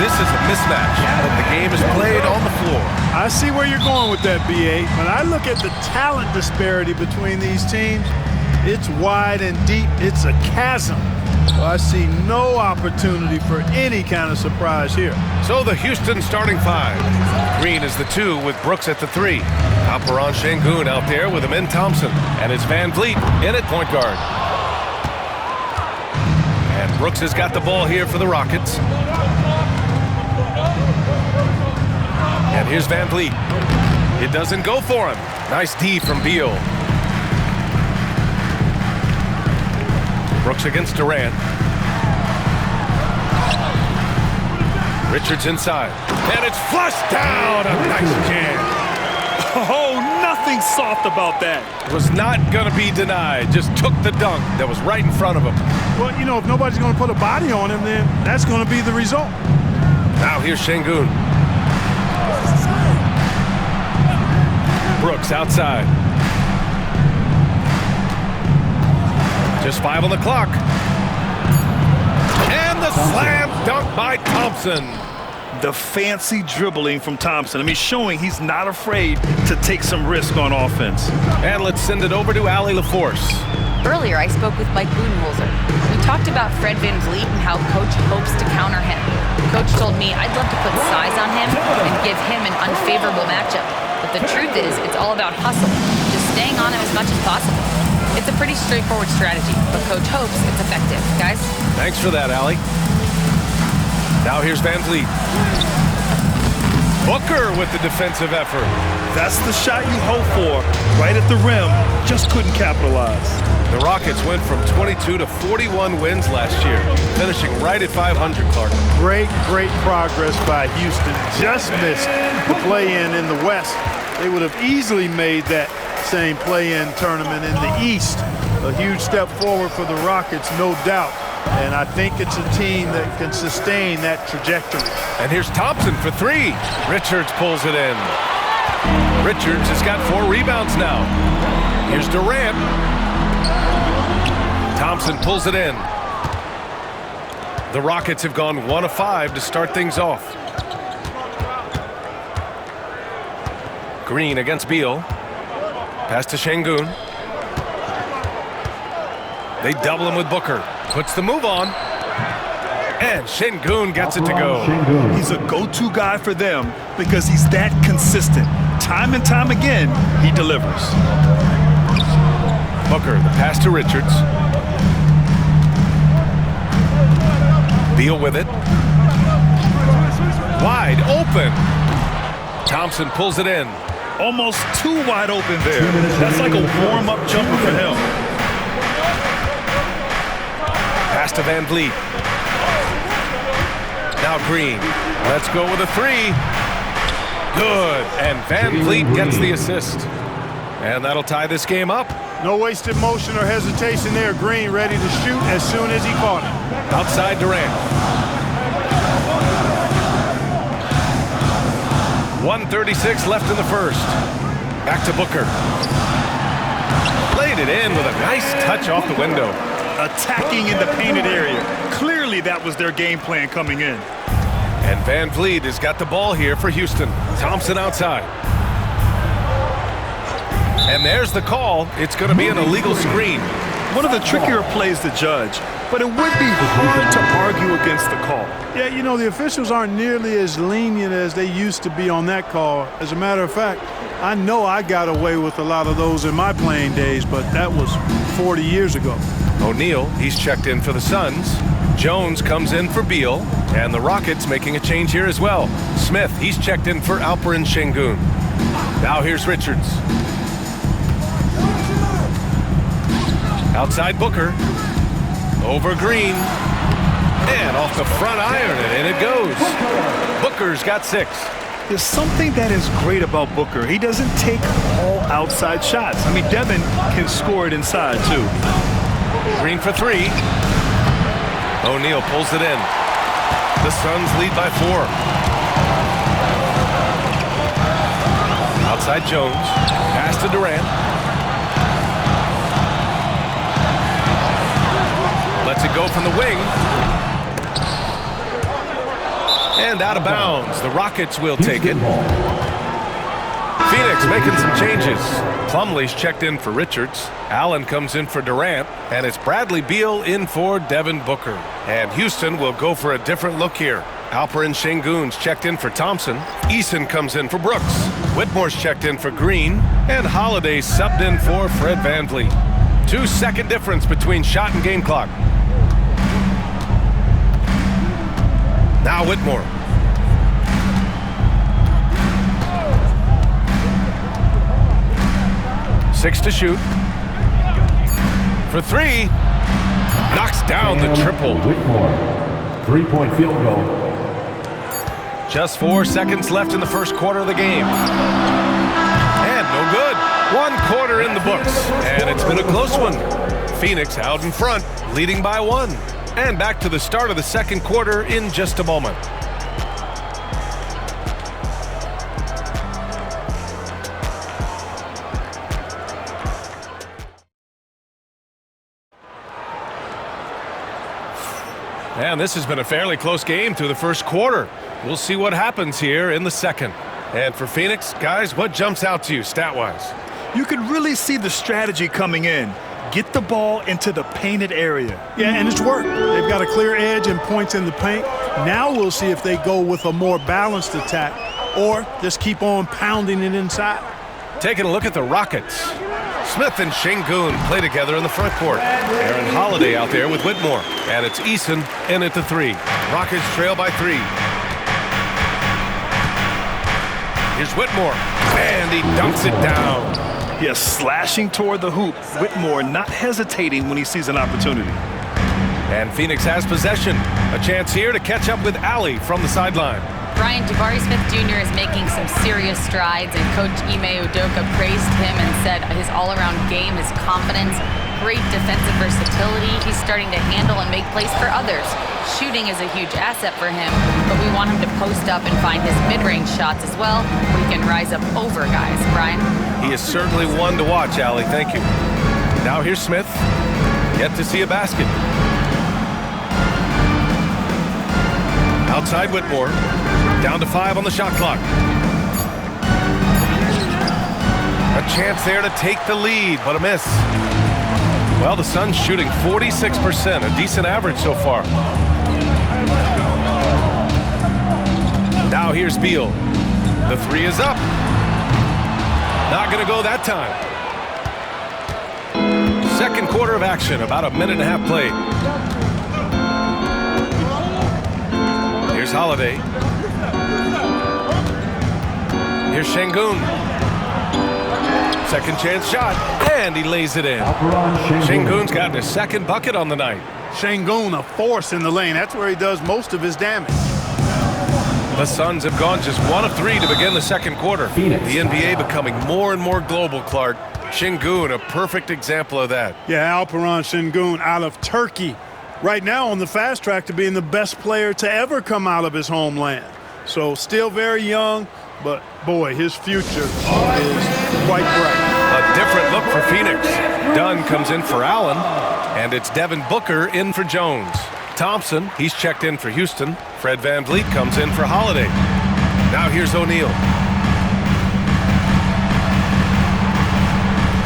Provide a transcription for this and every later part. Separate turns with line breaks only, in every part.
This is a mismatch, but the game is played on the floor.
I see where you're going with that, B8. When I look at the talent disparity between these teams, it's wide and deep. It's a chasm. So I see no opportunity for any kind of surprise here.
So the Houston starting five. Green is the 2 with Brooks at the 3. Alperon Şengün out there with Amin Thompson. And it's Van Vliet in at point guard. And Brooks has got the ball here for the Rockets. And here's Van Vliet. It doesn't go for him. Nice D from Beal. Brooks against Durant. Richards inside. And it's flushed down. A nice jam.
Oh, nothing soft about that.
Was not going to be denied. Just took the dunk that was right in front of him.
Well, you know, if nobody's going to put a body on him, then that's going to be the result.
Now here's Şengün. Brooks outside. Just 5 on the clock. And the slam dunk by Thompson.
The fancy dribbling from Thompson. I mean, showing he's not afraid to take some risk on offense.
And let's send it over to Allie LaForce.
Earlier, I spoke with Mike Budenholzer. We talked about Fred Van Vliet and how Coach hopes to counter him. Coach told me I'd love to put size on him and give him an unfavorable matchup. But the truth is, it's all about hustle, just staying on him as much as possible. It's a pretty straightforward strategy, but Coach hopes it's effective. Guys?
Thanks for that, Allie. Now here's Van Vliet. Booker with the defensive effort.
That's the shot you hope for. Right at the rim, just couldn't capitalize.
The Rockets went from 22 to 41 wins last year, finishing right at 500, Clark.
Great progress by Houston. Just missed the play-in in the West. They would have easily made that same play-in tournament in the East. A huge step forward for the Rockets, no doubt. And I think it's a team that can sustain that trajectory.
And here's Thompson for 3. Richards pulls it in. Richards has got 4 rebounds now. Here's Durant. Thompson pulls it in. The Rockets have gone 1 of 5 to start things off. Green against Beal. Pass to Şengün. They double him with Booker. Puts the move on. And Şengün gets it to go.
He's a go-to guy for them because he's that consistent. Time and time again, he delivers.
Booker, the pass to Richards. Beal with it. Wide open. Thompson pulls it in.
Almost too wide open there. That's like a warm-up jumper for him.
Pass to Van Vliet. Now Green. Let's go with a 3. Good. And Van Vliet gets the assist. And that'll tie this game up.
No wasted motion or hesitation there. Green ready to shoot as soon as he caught it.
Outside Durant. 1:36 left in the first. Back to Booker. Laid it in with a nice touch off the window.
Attacking in the painted area. Clearly that was their game plan coming in.
And Van Vliet has got the ball here for Houston. Thompson outside. And there's the call. It's going to be an illegal screen.
One of the trickier plays to judge, but it would be hard to argue against the call.
Yeah, you know, the officials aren't nearly as lenient as they used to be on that call. As a matter of fact, I know I got away with a lot of those in my playing days, but that was 40 years ago.
O'Neal, he's checked in for the Suns. Jones comes in for Beal, and the Rockets making a change here as well. Smith, he's checked in for Alperon Şengün. Now here's Richards. Outside Booker. Over Green. And off the front iron, and in it goes. Booker's got 6.
There's something that is great about Booker. He doesn't take all outside shots. I mean, Devin can score it inside, too.
Green for 3. O'Neal pulls it in. The Suns lead by 4. Outside Jones. Pass to Durant. Lets it go from the wing. And out of bounds. The Rockets will take it. Phoenix making some changes. Plumlee's checked in for Richards. Allen comes in for Durant. And it's Bradley Beal in for Devin Booker. And Houston will go for a different look here. Alperen Şengün's checked in for Thompson. Eason comes in for Brooks. Whitmore's checked in for Green. And Holiday subbed in for Fred VanVleet. 2-second difference between shot and game clock. Now Whitmore. Six to shoot. For three. Knocks down the triple.
Whitmore. 3-point field goal.
Just 4 seconds left in the first quarter of the game. And no good. 1 quarter in the books. And it's been a close one. Phoenix out in front, leading by 1. And back to the start of the second quarter in just a moment. And this has been a fairly close game through the first quarter. We'll see what happens here in the second. And for Phoenix, guys, what jumps out to you stat-wise?
You can really see the strategy coming in. Get the ball into the painted area.
Yeah, and it's worked. They've got a clear edge and points in the paint. Now we'll see if they go with a more balanced attack or just keep on pounding it inside.
Taking a look at the Rockets. Smith and Şengün play together in the front court. Aaron Holiday out there with Whitmore. And it's Eason in at the 3. Rockets trail by 3. Here's Whitmore. And he dunks it down.
Yes, slashing toward the hoop. Whitmore not hesitating when he sees an opportunity.
And Phoenix has possession. A chance here to catch up with Allie from the sideline.
Brian, Jabari Smith Jr. is making some serious strides, and Coach Ime Udoka praised him and said his all-around game, his confidence, great defensive versatility. He's starting to handle and make plays for others. Shooting is a huge asset for him, but we want him to post up and find his mid-range shots as well, where he can rise up over guys. Brian?
He is certainly one to watch, Allie. Thank you. Now here's Smith. Yet to see a basket. Outside Whitmore. Down to 5 on the shot clock. A chance there to take the lead, but a miss. Well, the Suns shooting 46%, a decent average so far. Now here's Beal. The 3 is up. Not going to go that time. Second quarter of action, about a minute and a half played. Here's Holiday. Here's Şengün. Second chance shot, and he lays it in. Şengün's gotten his second bucket on the night.
Şengün, a force in the lane. That's where he does most of his damage.
The Suns have gone just 1 of 3 to begin the second quarter. The NBA becoming more and more global, Clark. Şengün, a perfect example of that.
Yeah, Alperen Şengün out of Turkey. Right now on the fast track to being the best player to ever come out of his homeland. So still very young, but boy, his future is quite bright.
A different look for Phoenix. Dunn comes in for Allen, and it's Devin Booker in for Jones. Thompson, he's checked in for Houston. Fred VanVleet comes in for Holiday. Now here's O'Neal.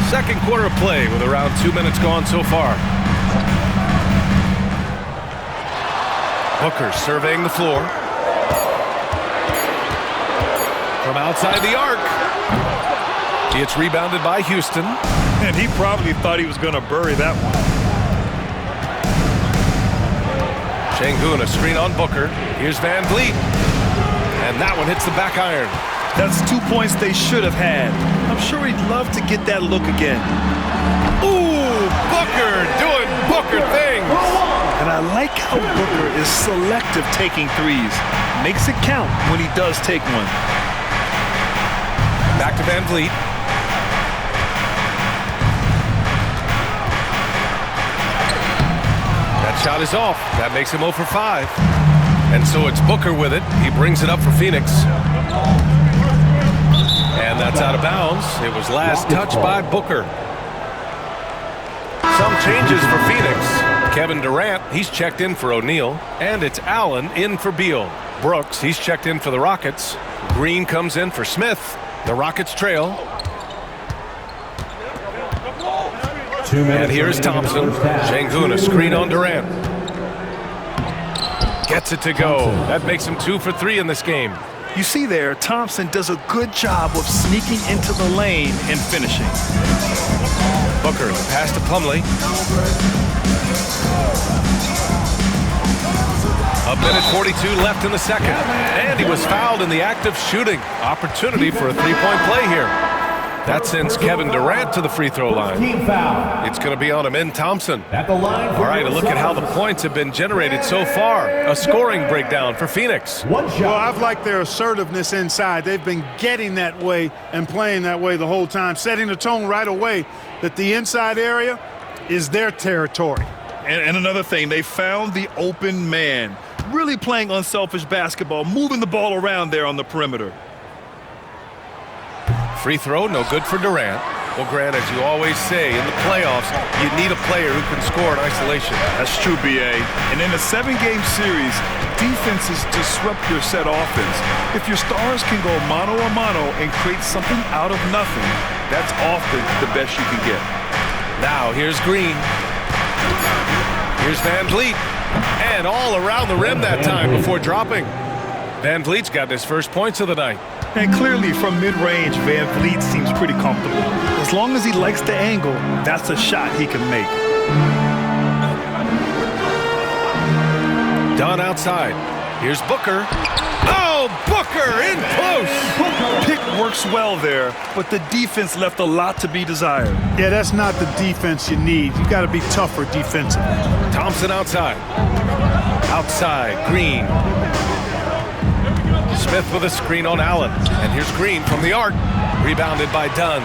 Second quarter of play with around 2 minutes gone so far. Booker surveying the floor. From outside the arc. It's rebounded by Houston.
And he probably thought he was going to bury that one.
Şengün, a screen on Booker. Here's VanVleet. And that one hits the back iron.
That's 2 points they should have had. I'm sure he'd love to get that look again.
Ooh, Booker doing Booker things.
And I like how Booker is selective taking threes. Makes it count when he does take one.
Back to VanVleet. That shot is off. That makes him 0 for 5. And so it's Booker with it. He brings it up for Phoenix. And that's out of bounds. It was last touched by Booker. Some changes for Phoenix. Kevin Durant, he's checked in for O'Neal. And it's Allen in for Beal. Brooks, he's checked in for the Rockets. Green comes in for Smith. The Rockets trail.
2 minutes.
And here's Thompson. Şengün, a screen on Durant. Gets it to go. That makes him 2 for 3 in this game.
You see there, Thompson does a good job of sneaking into the lane and finishing.
Booker, the pass to Plumlee. A minute 42 left in the second. And he was fouled in the act of shooting. Opportunity for a three-point play here. That sends Kevin Durant to the free throw line.
Team foul.
It's going to be on Amin Thompson.
At the line.
All right, a look at how the points have been generated so far. A scoring breakdown for Phoenix.
One shot.
Well, I've liked their assertiveness inside. They've been getting that way and playing that way the whole time, setting the tone right away that the inside area is their territory.
And another thing, they found the open man. Really playing unselfish basketball, moving the ball around there on the perimeter.
Free throw, no good for Durant. Well, Grant, as you always say, in the playoffs, you need a player who can score in isolation.
That's true, B.A. And in a 7-game series, defenses disrupt your set offense. If your stars can go mano a mano and create something out of nothing, that's often the best you can get.
Now, here's Green. Here's Van Vliet. And all around the rim that time before dropping. Van Vliet's got his first points of the night.
And clearly, from mid-range, Van Vliet seems pretty comfortable. As long as he likes the angle, that's a shot he can make.
Dunn outside. Here's Booker. Oh, Booker in close.
Pick works well there, but the defense left a lot to be desired.
Yeah, that's not the defense you need. You got to be tougher defensively.
Thompson outside. Outside, Green. Smith with a screen on Allen. And here's Green from the arc. Rebounded by Dunn.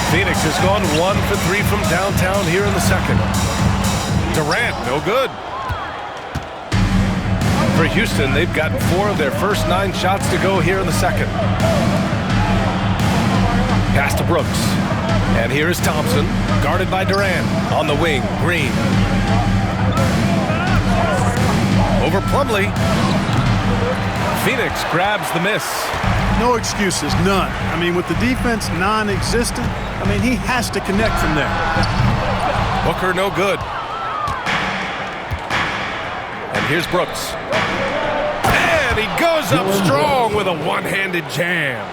Phoenix has gone 1 for 3 from downtown here in the second. Durant, no good. For Houston, they've gotten 4 of their first 9 shots to go here in the second. Pass to Brooks. And here is Thompson, guarded by Durant. On the wing, Green. Over Plumlee. Phoenix grabs the miss.
No excuses, none. I mean, with the defense non-existent, I mean, he has to connect from there.
Booker, no good. And here's Brooks. And he goes up strong with a one-handed jam.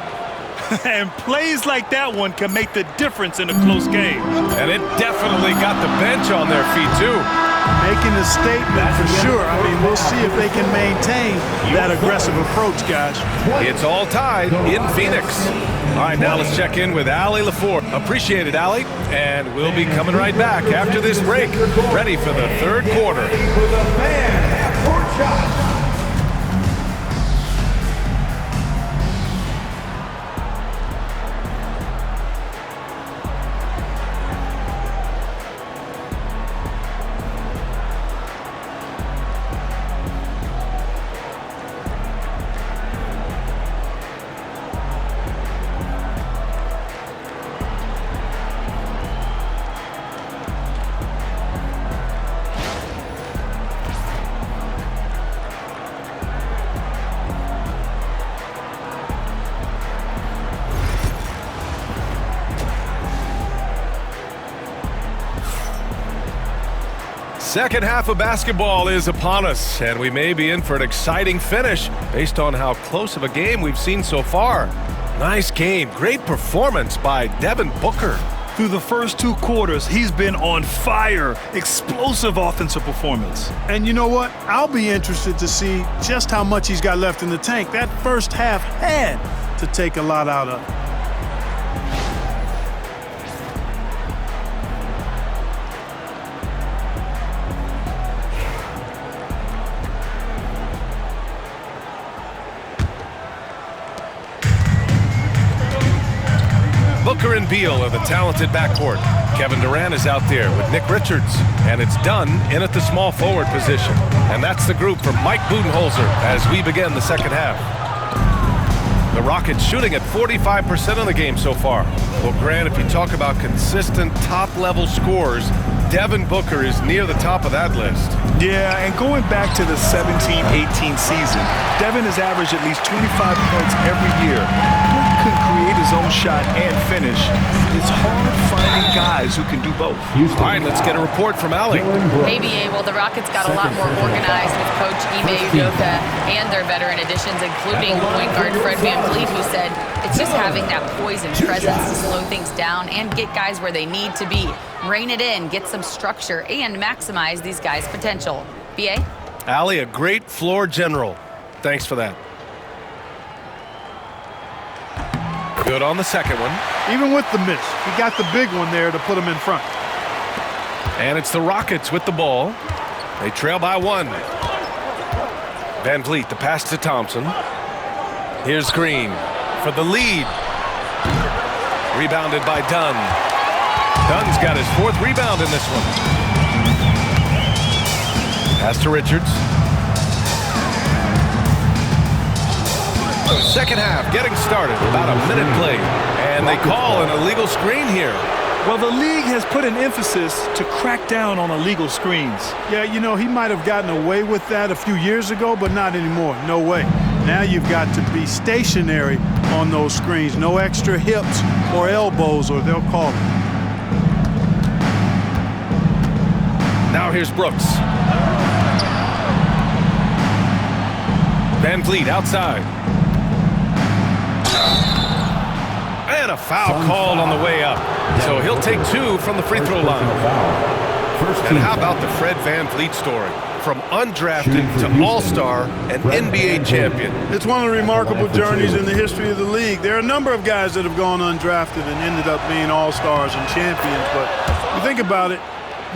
And plays like that one can make the difference in a close game.
And it definitely got the bench on their feet, too.
Making a statement for sure. I mean, we'll see if they can maintain that aggressive approach, guys.
It's all tied in Phoenix. All right, now let's check in with Allie LaFour. Appreciate it, Allie. And we'll be coming right back after this break, ready for the third quarter. Second half of basketball is upon us, and we may be in for an exciting finish based on how close of a game we've seen so far. Nice game. Great performance by Devin Booker.
Through the first 2 quarters, he's been on fire. Explosive offensive performance.
And you know what? I'll be interested to see just how much he's got left in the tank. That first half had to take a lot out of it.
Booker and Beal are the talented backcourt. Kevin Durant is out there with Nick Richards, and it's Dunn in at the small forward position. And that's the group from Mike Budenholzer as we begin the second half. The Rockets shooting at 45% of the game so far. Well, Grant, if you talk about consistent top-level scores, Devin Booker is near the top of that list.
Yeah, and going back to the 17-18 season, Devin has averaged at least 25 points every year. Book can create his own shot and finish. It's hard finding guys who can do both.
All right, let's get a report from Ali.
Hey, BA, well, the Rockets got a lot more organized with Coach Ime Udoka and their veteran additions, including point guard Fred VanVleet, who said it's just having that poise and presence to slow things down and get guys where they need to be. Rein it in, get some structure, and maximize these guys' potential. BA?
Ali, a great floor general. Thanks for that. Good on the second one.
Even with the miss, he got the big one there to put him in front.
And it's the Rockets with the ball. They trail by 1. VanVleet, the pass to Thompson. Here's Green for the lead. Rebounded by Dunn. Dunn's got his 4th rebound in this one. Pass to Richards. Second half getting started. About a minute played. And they call an illegal screen here.
Well, the league has put an emphasis to crack down on illegal screens.
Yeah, you know, he might have gotten away with that a few years ago, but not anymore. No way. Now you've got to be stationary on those screens. No extra hips or elbows, or they'll call it.
Now here's Brooks. VanVleet outside. And a foul called on the way up. So he'll take 2 from the free throw line. And how about the Fred VanVleet story? From undrafted to all-star and NBA champion.
It's one of the remarkable journeys in the history of the league. There are a number of guys that have gone undrafted and ended up being all-stars and champions. But you think about it,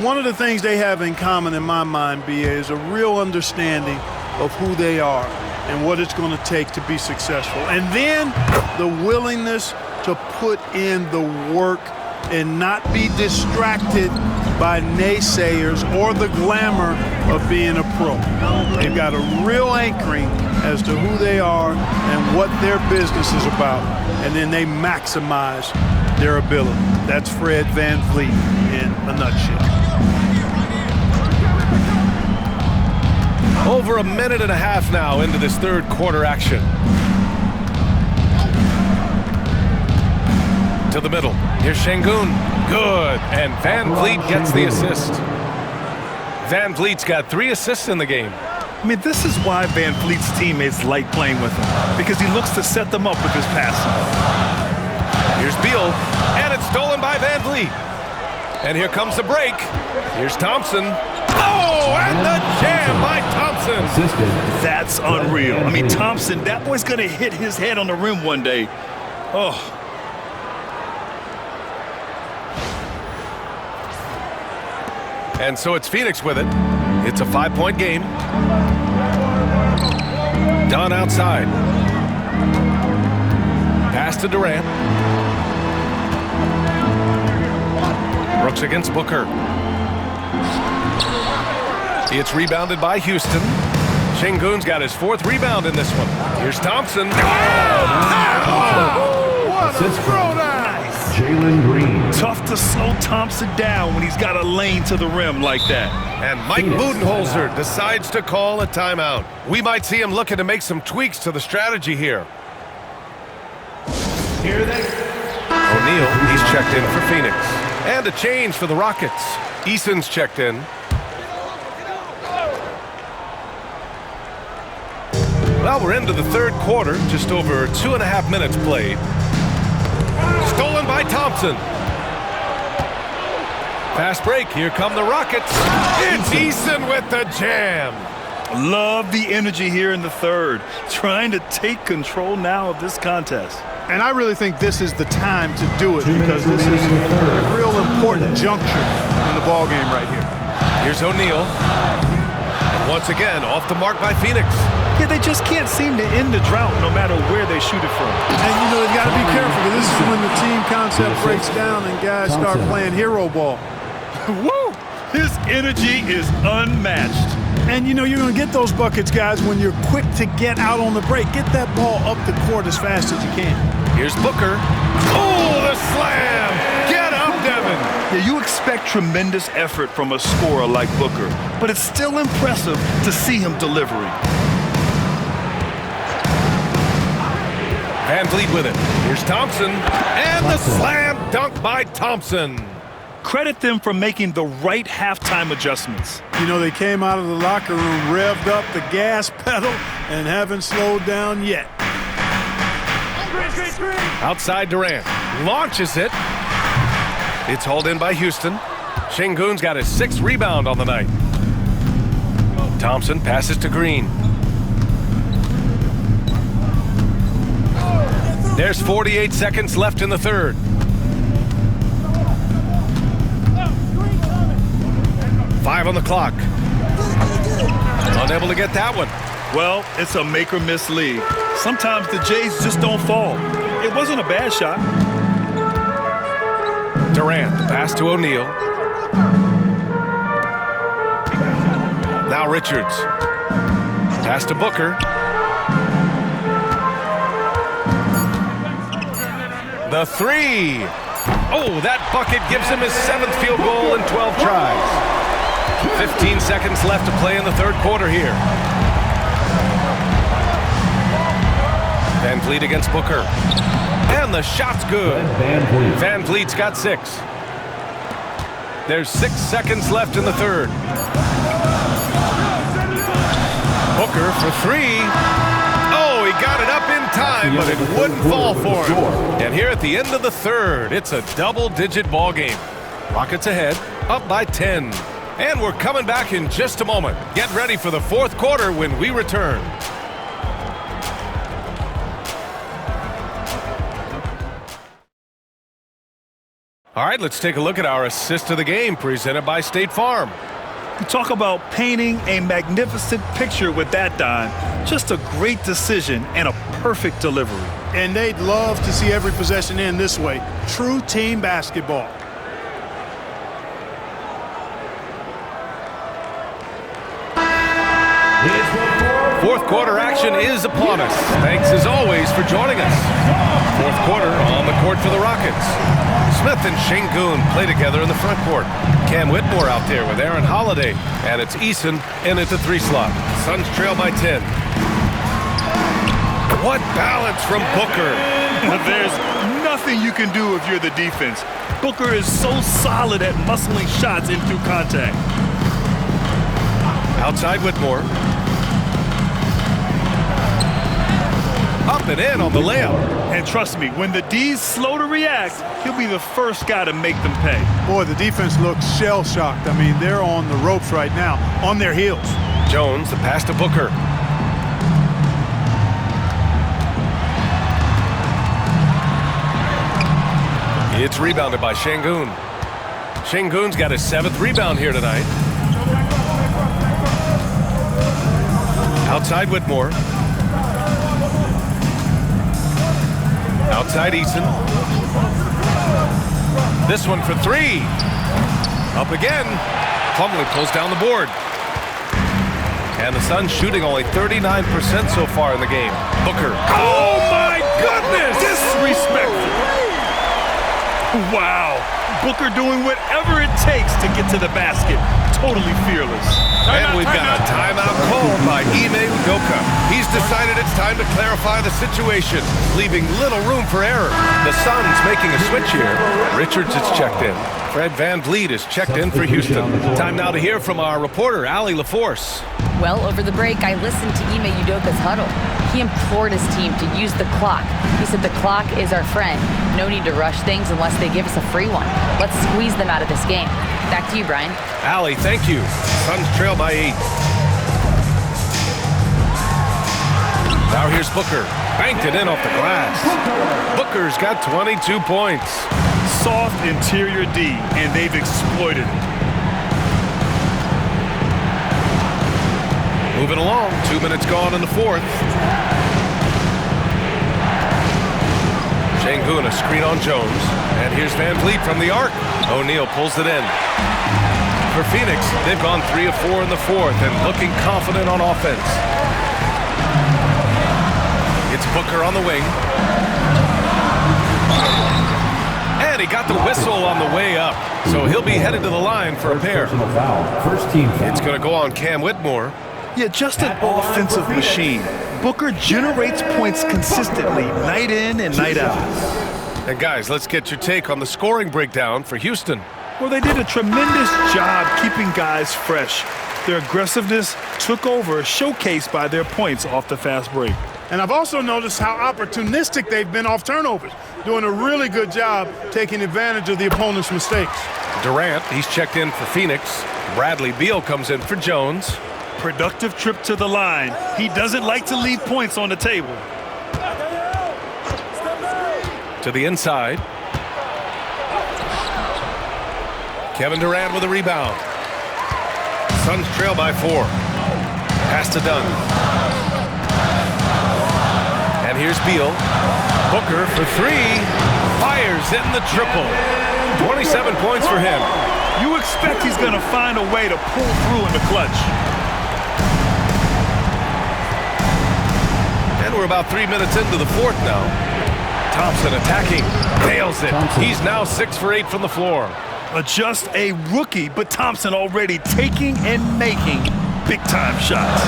one of the things they have in common in my mind, BA, is a real understanding of who they are and what it's going to take to be successful. And then the willingness to put in the work and not be distracted by naysayers or the glamour of being a pro. They've got a real anchoring as to who they are and what their business is about, and then they maximize their ability. That's Fred VanVleet in a nutshell.
Over a minute and a half now into this third quarter action. To the middle. Here's Şengün. Good. And VanVleet gets the assist. VanVleet's got 3 assists in the game.
I mean, this is why VanVleet's teammates like playing with him, because he looks to set them up with his passing.
Here's Beal. And it's stolen by VanVleet. And here comes the break. Here's Thompson. Oh, and the jam by Thompson.
That's unreal. I mean, Thompson, that boy's going to hit his head on the rim one day. Oh.
And so it's Phoenix with it. It's a 5-point game. Dunn outside. Pass to Durant. Brooks against Booker. It's rebounded by Houston. Şengün's got his 4th rebound in this one. Here's Thompson.
What a throwdown!
Jalen Green.
Tough to slow Thompson down when he's got a lane to the rim like that.
And Mike Budenholzer decides to call a timeout. We might see him looking to make some tweaks to the strategy here. O'Neal, he's checked in for Phoenix. And a change for the Rockets. Eason's checked in. Well, we're into the third quarter, just over 2.5 minutes played. Stolen by Thompson. Fast break, here come the Rockets. It's Eason with the jam.
Love the energy here in the third, trying to take control now of this contest.
And I really think this is the time to do it, because this is a real important juncture in the ball game right here.
Here's O'Neal. And once again, off the mark by Phoenix.
Yeah, they just can't seem to end the drought no matter where they shoot it from.
And, you know, they've got to be careful, because this is when the team concept breaks down and guys start playing hero ball.
Woo! His energy is unmatched.
And, you know, you're going to get those buckets, guys, when you're quick to get out on the break. Get that ball up the court as fast as you can.
Here's Booker. Oh, the slam! Get up, Devin!
Yeah, you expect tremendous effort from a scorer like Booker, but it's still impressive to see him delivering.
Van Vliet with it. Here's Thompson. And the slam dunk by Thompson.
Credit them for making the right halftime adjustments.
You know, they came out of the locker room, revved up the gas pedal, and haven't slowed down yet.
Outside Durant. Launches it. It's hauled in by Houston. Şengün's got his 6th rebound on the night. Thompson passes to Green. There's 48 seconds left in the third. Five on the clock. Unable to get that one.
Well, it's a make-or-miss league. Sometimes the Jays just don't fall. It wasn't a bad shot.
Durant, the pass to O'Neal. Now Richards. Pass to Booker. The three. Oh, that bucket gives him his 7th field goal in 12 tries. 15 seconds left to play in the third quarter here. Van Vliet against Booker. And the shot's good. Van Vliet's got 6. There's 6 seconds left in the third. Booker for 3. Oh, he got it up in time, but it wouldn't fall for him. And here at the end of the third, it's a double-digit ball game. Rockets ahead, up by 10. And we're coming back in just a moment. Get ready for the fourth quarter when we return. All right, let's take a look at our assist of the game presented by State Farm.
You talk about painting a magnificent picture with that dime. Just a great decision and a perfect delivery.
And they'd love to see every possession end this way. True team basketball.
Fourth quarter action is upon us. Thanks as always for joining us. Fourth quarter on the court for the Rockets. Smith and Şengün play together in the front court. Cam Whitmore out there with Aaron Holiday. And it's Eason in at the 3 slot. Suns trail by 10. What balance from Booker.
There's nothing you can do if you're the defense. Booker is so solid at muscling shots in through contact.
Outside Whitmore. Up and in on the layup.
And trust me, when the D's slow to react, he'll be the first guy to make them pay.
Boy, the defense looks shell-shocked. I mean, they're on the ropes right now, on their heels.
Jones, the pass to Booker. It's rebounded by Şengün. Şengün's got his 7th rebound here tonight. Outside Whitmore. Outside Eason. This one for 3. Up again. Plumlee pulls down the board. And the Suns shooting only 39% so far in the game. Booker. Oh my goodness!
Disrespectful. Wow. Booker doing whatever it takes to get to the basket. Totally fearless.
And we've got a timeout called by Ime Udoka. He's decided it's time to clarify the situation, leaving little room for error. The Suns making a switch here. Richards is checked in. Fred Van Vliet is checked in for Houston. Time now to hear from our reporter, Allie LaForce.
Well, over the break, I listened to Ime Udoka's huddle. He implored his team to use the clock. He said the clock is our friend. No need to rush things unless they give us a free one. Let's squeeze them out of this game. Back to you, Brian.
Allie, thank you. Suns trail by 8. Now here's Booker. Banked it in off the glass. Booker's got 22 points.
Soft interior D, and they've exploited it.
Moving along, 2 minutes gone in the fourth. Şengün, a screen on Jones. And here's Van Vliet from the arc. O'Neal pulls it in. For Phoenix, they've gone 3 of 4 in the fourth and looking confident on offense. It's Booker on the wing. And And he got the whistle on the way up. So he'll be headed to the line for a pair.
First team foul.
It's going to go on Cam Whitmore.
Yeah, just an offensive machine. Booker generates points consistently, night in and night out.
And guys, let's get your take on the scoring breakdown for Houston.
Well, they did a tremendous job keeping guys fresh. Their aggressiveness took over, showcased by their points off the fast break.
And I've also noticed how opportunistic they've been off turnovers, doing a really good job taking advantage of the opponent's mistakes.
Durant, he's checked in for Phoenix. Bradley Beal comes in for Jones.
Productive trip to the line. He doesn't like to leave points on the table.
To the inside. Kevin Durant with a rebound. Suns trail by 4. Pass to Dunn. And here's Beal. Booker for 3. Fires in the triple. 27 points for him.
You expect he's going to find a way to pull through in the clutch.
And we're about 3 minutes into the fourth now. Thompson attacking. Nails it. He's now 6 for 8 from the floor.
Just a rookie, but Thompson already taking and making big-time shots.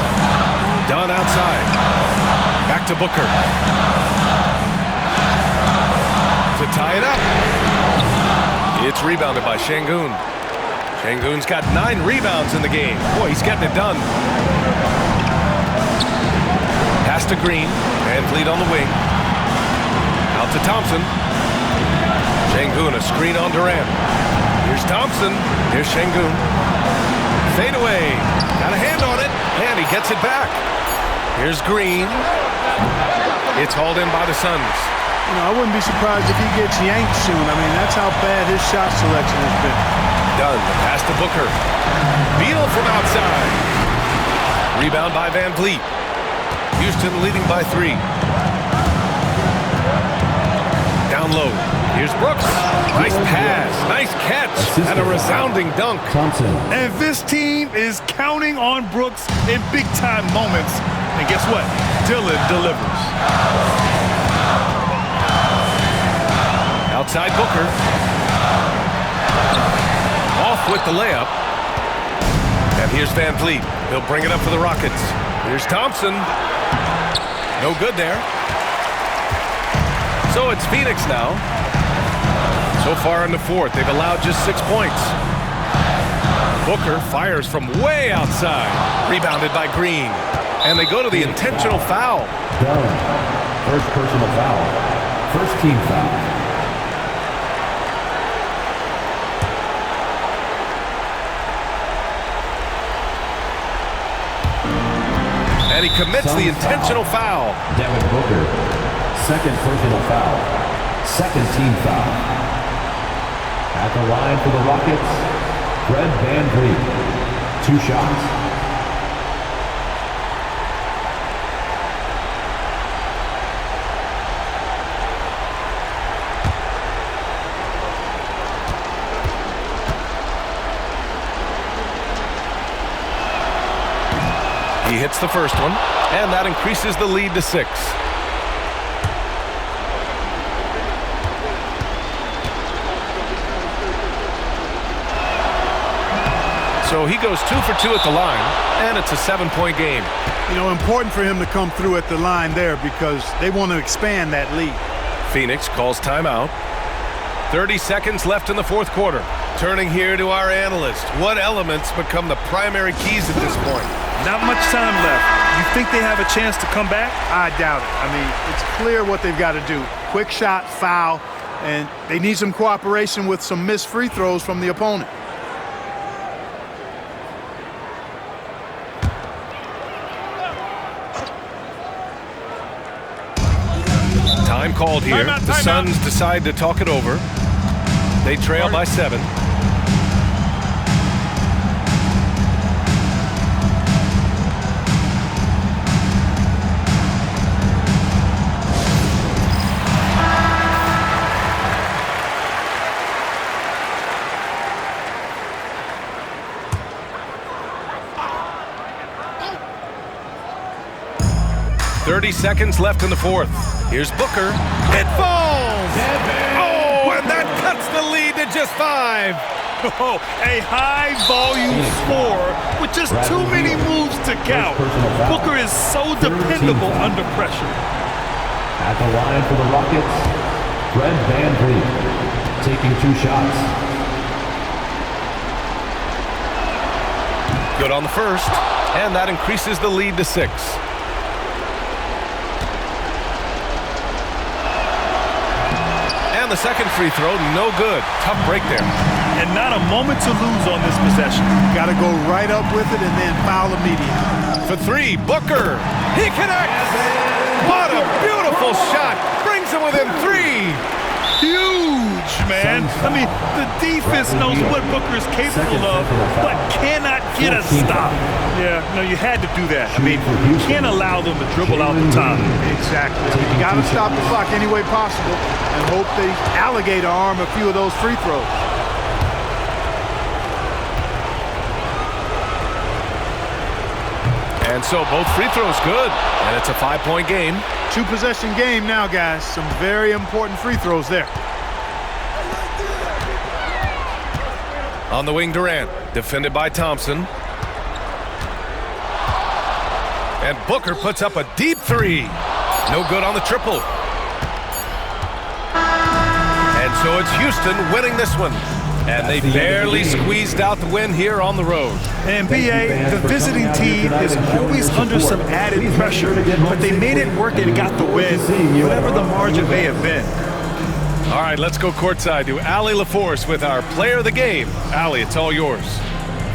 Dunn outside. Back to Booker. To tie it up. It's rebounded by Şengün. Şengün's got 9 rebounds in the game. Boy, he's getting it done. Pass to Green. Van Vliet on the wing. Out to Thompson. Şengün, a screen on Durant. Here's Thompson. Here's Şengün. Fade away. Got a hand on it. And he gets it back. Here's Green. It's hauled in by the Suns.
You know, I wouldn't be surprised if he gets yanked soon. I mean, that's how bad his shot selection has been.
Dunn, the pass to Booker. Beal from outside. Rebound by Van Vliet. Houston leading by 3. Down low. Here's Brooks. Nice pass. Nice catch. And a resounding dunk.
Thompson.
And this team is counting on Brooks in big-time moments. And guess what? Dillon delivers.
Outside Booker. Off with the layup. And here's Van Vliet. He'll bring it up for the Rockets. Here's Thompson. No good there. So it's Phoenix now. So far in the fourth, they've allowed just 6 points. Booker fires from way outside. Rebounded by Green. And they go to the intentional foul.
Dunn. First personal foul. First team foul.
And he commits the intentional foul.
Devin Booker. Second personal foul. Second team foul. At the line for the Rockets, Fred Van Vliet. 2 shots.
He hits the first one, and that increases the lead to 6. So he goes 2 for 2 at the line, and it's a 7-point game.
You know, important for him to come through at the line there because they want to expand that lead.
Phoenix calls timeout. 30 seconds left in the fourth quarter. Turning here to our analyst. What elements become the primary keys at this point?
Not much time left. You think they have a chance to come back?
I doubt it. I mean, it's clear what they've got to do. Quick shot, foul, and they need some cooperation with some missed free throws from the opponent.
Time called here. The Suns decide to talk it over. They trail by 7. .30 seconds left in the fourth. Here's Booker. It falls! Oh, and that cuts to just 5.
Oh, a high-volume score with just too many moves to count. Booker is so dependable under pressure.
At the line for the Rockets, Fred VanVleet, taking 2 shots.
Good on the first, and that increases the lead to 6. And the second free throw, no good. Tough break there.
And not a moment to lose on this possession.
Got to go right up with it and then foul immediately.
For 3, Booker. He connects. What a beautiful shot. Brings him within 3.
Huge, man. I mean, the defense knows what Booker is capable of, but cannot get a stop. Yeah, no, you had to do that. I mean, you can't allow them to dribble out the time.
Exactly. You got to stop the clock any way possible and hope they alligator arm a few of those free throws.
And so both free throws good, and it's a 5-point game.
2-possession game now, guys. Some very important free throws there.
On the wing, Durant, defended by Thompson. And Booker puts up a deep 3. No good on the triple. And so it's Houston winning this one. And they barely squeezed out the win here on the road.
And BA, the visiting team is always under some added pressure, but they made it work and got the win, whatever the margin may have been.
All right, let's go courtside to Allie LaForce with our player of the game. Allie, it's all yours.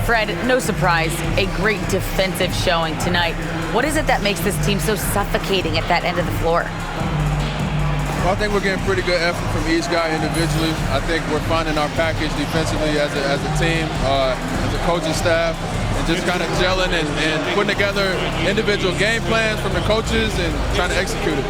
Fred, no surprise, a great defensive showing tonight. What is it that makes this team so suffocating at that end of the floor?
Well, I think we're getting pretty good effort from each guy individually. I think we're finding our package defensively as a team, as a coaching staff, and just kind of gelling and putting together individual game plans from the coaches and trying to execute it.